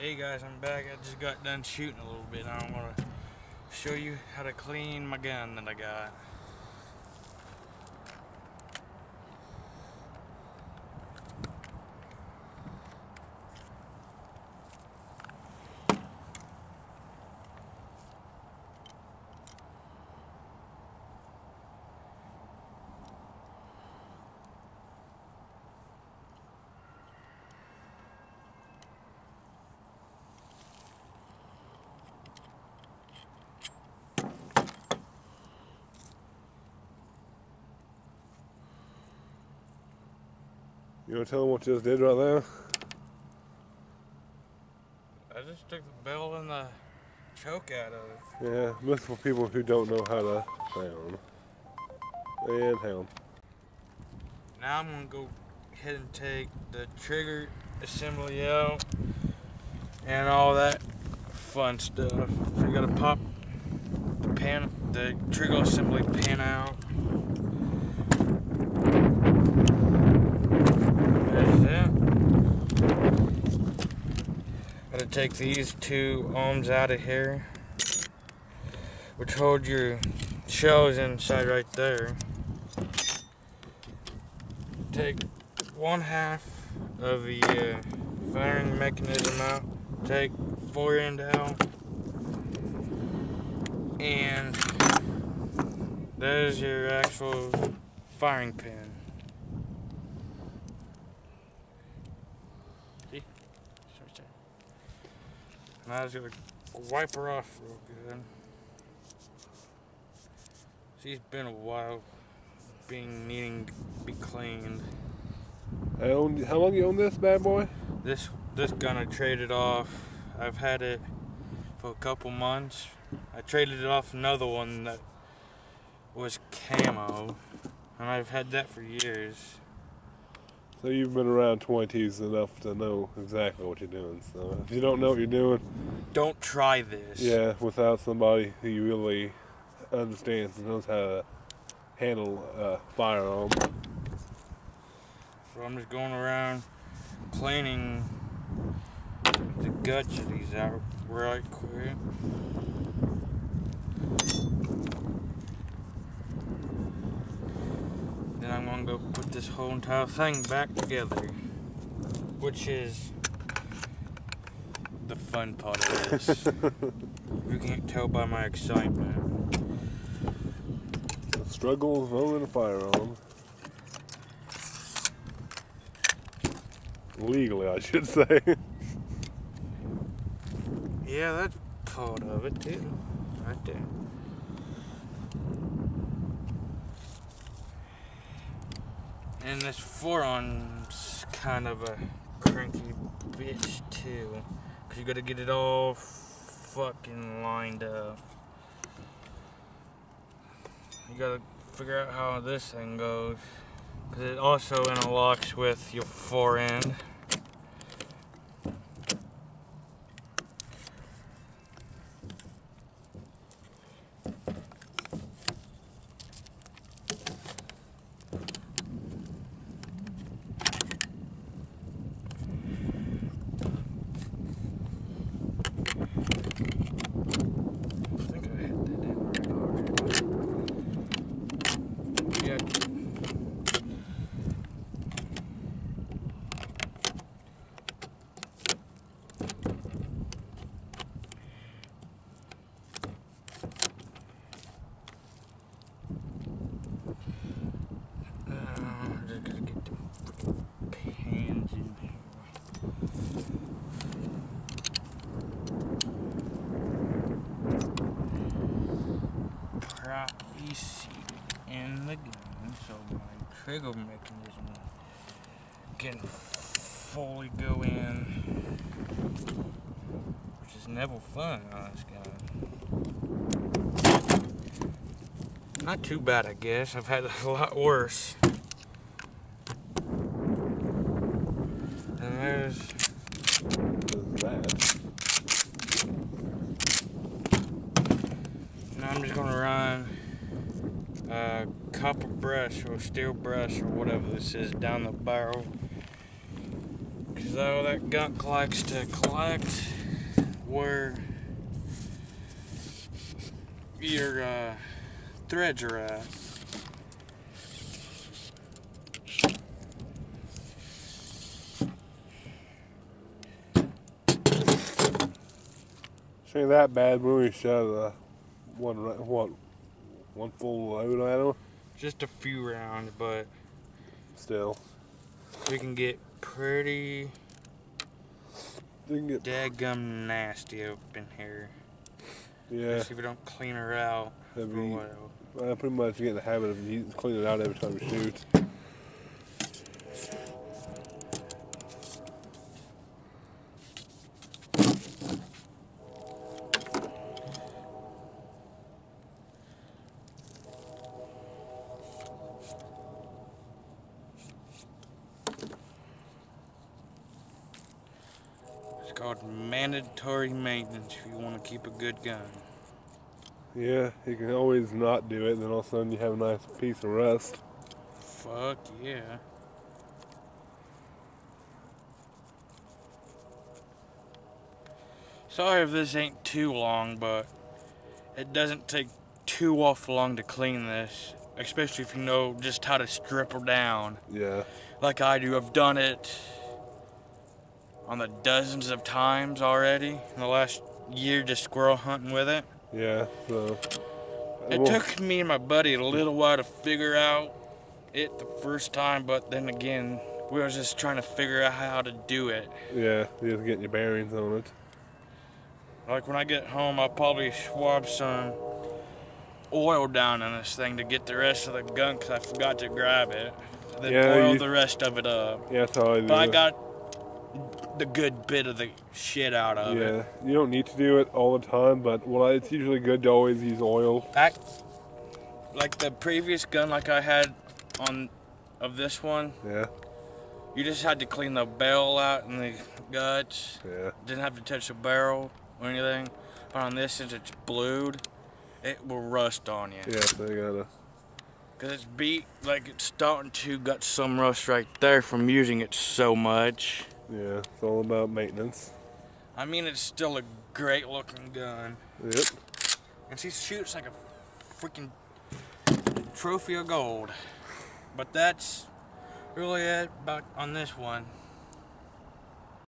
Hey guys, I'm back. I just got done shooting a little bit. I'm gonna show you how to clean my gun that I got. You want to tell them what you just did right there? I just took the bell and the choke out of it. Yeah, this is for people who don't know how to pound. And pound. Now I'm gonna go ahead and take the trigger assembly out and all that fun stuff. So you gotta pop the trigger assembly pin out. That's it. Gotta take these two arms out of here, which hold your shells inside right there. Take one half of the firing mechanism out, take fore end out, and there's your actual firing pin. See? Now I just gotta wipe her off real good. She's been a while needing to be cleaned. How long you own this bad boy? This gun I traded off. I've had it for a couple months. I traded it off another one that was camo, and I've had that for years. So you've been around 20s enough to know exactly what you're doing. So if you don't know what you're doing, don't try this. Yeah, without somebody who you really understands and knows how to handle a firearm. So I'm just going around cleaning the guts of these out right quick. Then I'm gonna go put this whole entire thing back together, which is the fun part of this. You can't tell by my excitement. The struggle of owning a firearm. Legally, I should say. Yeah, that's part of it too, right there. And this forearm's kind of a cranky bitch too, cause you gotta get it all fucking lined up. You gotta figure out how this thing goes, cause it also interlocks with your fore end. In the gun, so my trigger mechanism can fully go in, which is never fun on this gun. Not too bad, I guess. I've had a lot worse. And there's that. Now I'm just gonna run a copper brush or steel brush or whatever this is down the barrel, because So that gunk likes to collect where your threads are at. She ain't that bad when we shove one full load at them. Just a few rounds, but Still, we can get pretty you can get dadgum nasty up in here. yeah. Especially if we don't clean her out for a while. I pretty much get in the habit of cleaning it out every time we shoot. It's called mandatory maintenance if you want to keep a good gun. Yeah, you can always not do it, and then all of a sudden you have a nice piece of rust. Fuck yeah. Sorry if this ain't too long, but it doesn't take too awful long to clean this. Especially if you know just how to strip her down. Yeah, Like I do. I've done it on the dozens of times already in the last year just squirrel hunting with it. yeah. So It took me and my buddy a little while to figure out it the first time, but then again, we were just trying to figure out how to do it. yeah, you're just getting your bearings on it. Like when I get home, I'll probably swab some oil down in this thing to get the rest of the gunk because I forgot to grab it. Then Yeah, oil the rest of it up. Yeah, that's how I do But I it. got the good bit of the shit out of it. Yeah, you don't need to do it all the time, but it's usually good to always use oil. Like the previous gun like I had of this one, Yeah, you just had to clean the barrel out and the guts. yeah, Didn't have to touch the barrel or anything. But on this, since it's blued, it will rust on you. yeah. So you gotta. Cause it's like it's starting to got some rust right there from using it so much. Yeah, it's all about maintenance. I mean, it's still a great looking gun. Yep. And she shoots like a freaking trophy of gold. But that's really it about on this one.